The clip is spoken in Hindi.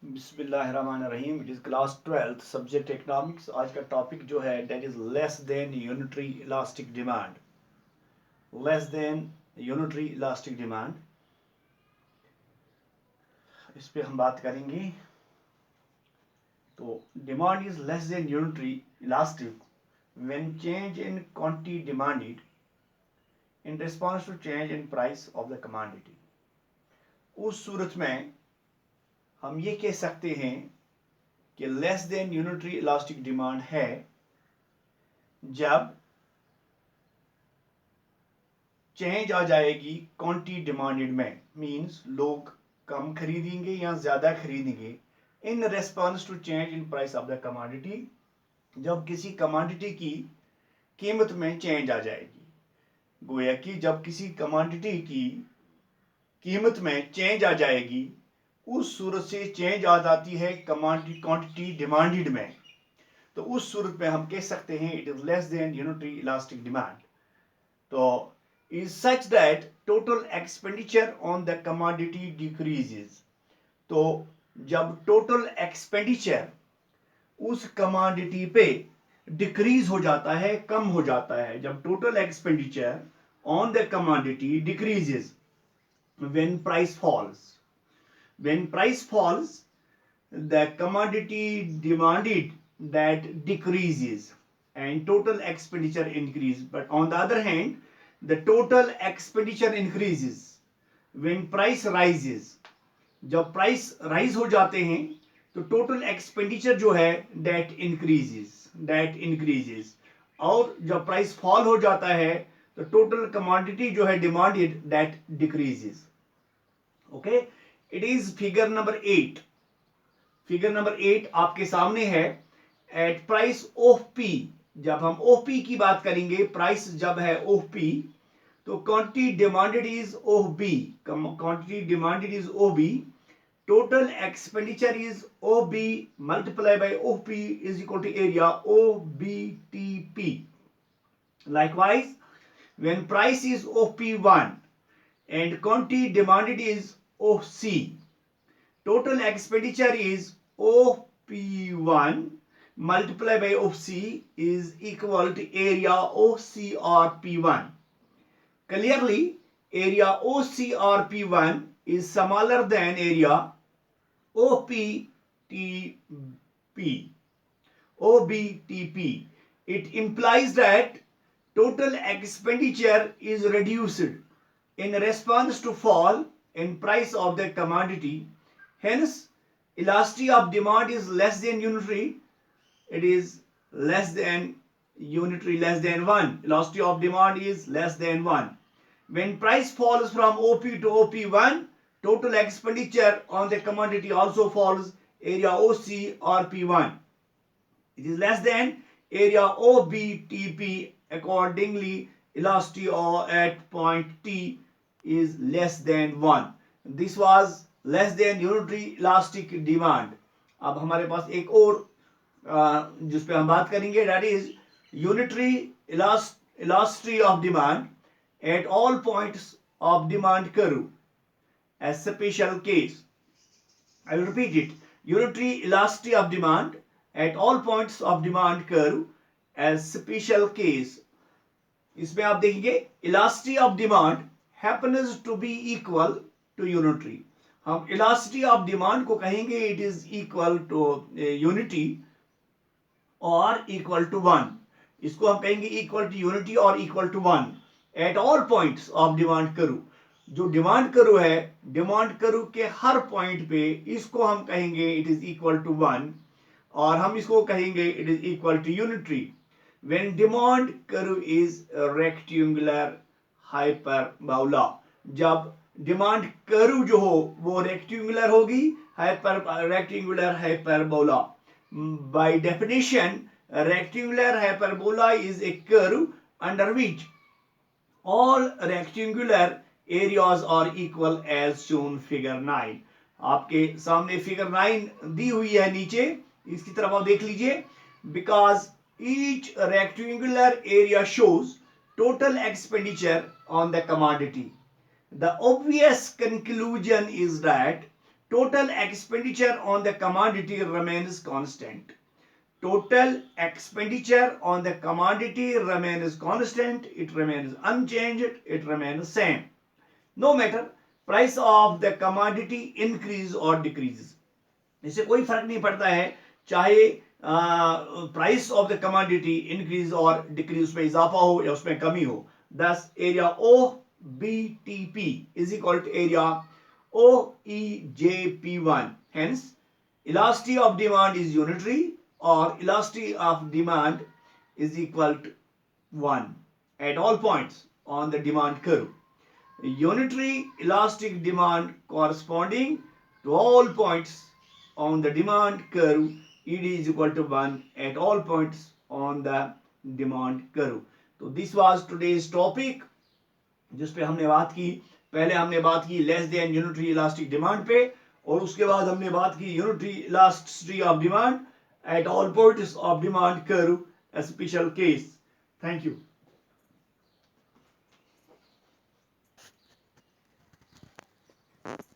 बिस्मिल्लाहिर्रहमानिर्रहीम। It is class 12th subject economics. आज का टॉपिक जो है that is less than unitary elastic demand. Less than unitary elastic demand, इस पे हम बात करेंगे। तो demand is less than unitary elastic when change in quantity demanded in response to change in price of the commodity. उस सूरत में हम ये कह सकते हैं कि less than unitary elastic demand है जब चेंज आ जाएगी क्वांटिटी डिमांडेड में, मींस लोग कम खरीदेंगे या ज्यादा खरीदेंगे in response to change in price of the commodity. जब किसी कमोडिटी की कीमत में चेंज आ जाएगी, गोया कि जब किसी कमोडिटी की कीमत में चेंज आ जाएगी, उस सूरत से चेंज आ जाती है कमोडिटी क्वांटिटी डिमांडेड में, तो उस सूरत में हम कह सकते हैं it is less than unitary elastic demand. तो is such that total expenditure on the commodity decreases। तो जब टोटल एक्सपेंडिचर उस कमोडिटी पे डिक्रीज हो जाता है, कम हो जाता है, जब total expenditure on the commodity decreases when price falls. When price falls the commodity demanded that decreases and total expenditure increase, but on the other hand the total expenditure increases when price rises। जब प्राइस राइज हो जाते हैं तो टोटल एक्सपेंडिचर जो है दैट इंक्रीजेस, और जब प्राइस फॉल हो जाता है तो टोटल कमोडिटी जो है demanded that decreases. Okay, it is figure number 8। Figure number 8 आपके सामने है। एट प्राइस ऑफ पी, जब हम ऑफ पी की बात करेंगे, प्राइस जब है ऑफ पी, तो quantity demanded is of B. Quantity demanded is of B, total expenditure is of B multiply by of P is equal to area of B T P. Likewise when price is of P 1 and quantity demanded is of C, total expenditure is OP1 multiplied by of C is equal to area OCRP1. Clearly, area OCRP1 is smaller than area OPTP. OBTP. It implies that total expenditure is reduced in response to fall in price of the commodity. Hence, elasticity of demand is less than unitary. It is less than unitary, less than 1. Elasticity of demand is less than 1. When price falls from OP to OP1, total expenditure on the commodity also falls, area OC or P1. It is less than area OBTP. Accordingly, elasticity at point T is less than 1. This was less than unitary elastic demand. अब हमारे पास एक और जिस पे हम बात करेंगे, that is unitary elasticity of demand at all points of demand curve as special case. I will repeat it. Unitary elasticity of demand at all points of demand curve as special case. इसमें आप देखेंगे elasticity of demand happens to be equal to unitary. हम elasticity of demand को कहेंगे it is equal to unity or equal to 1. इसको हम कहेंगे equal to unity or equal to 1 at all points of demand curve. जो डिमांड कर्व है, डिमांड कर्व के हर पॉइंट पे इसको हम कहेंगे इट इज इक्वल टू 1, और हम इसको कहेंगे it is equal to unitary when demand curve is rectangular hyperbola. जब डिमांड कर्व जो हो वो रेक्टेंगुलर होगी, rectangular hyperbola. By definition rectangular hyperbola is a curve under which all rectangular areas are equal as shown figure 9। आपके सामने फिगर 9 दी हुई है नीचे, इसकी तरफ आप देख लीजिए। because each rectangular area shows total expenditure on the commodity, the obvious conclusion is that total expenditure on the commodity remains constant. Total expenditure on the commodity remains constant, it remains unchanged, it remains same. No matter price of the commodity increase or decreases. इससे कोई फर्क नहीं पड़ता है चाहे price of the commodity increase और डिक्रीज, उसमें इजाफा हो या उसमें कमी हो. Thus area O B T P is equal to area O E J P one. Hence elasticity of demand is unitary or elasticity of demand is equal to 1 at all points on the demand curve. Unitary elastic demand corresponding to all points on the demand curve, ED is equal to 1 at all points on the demand curve. तो this was today's topic जिस पे हमने बात की. पहले हमने बात की less than unitary elastic demand पे, और उसके बाद हमने बात की unitary elasticity of demand at all points of demand curve, a special case. Thank you.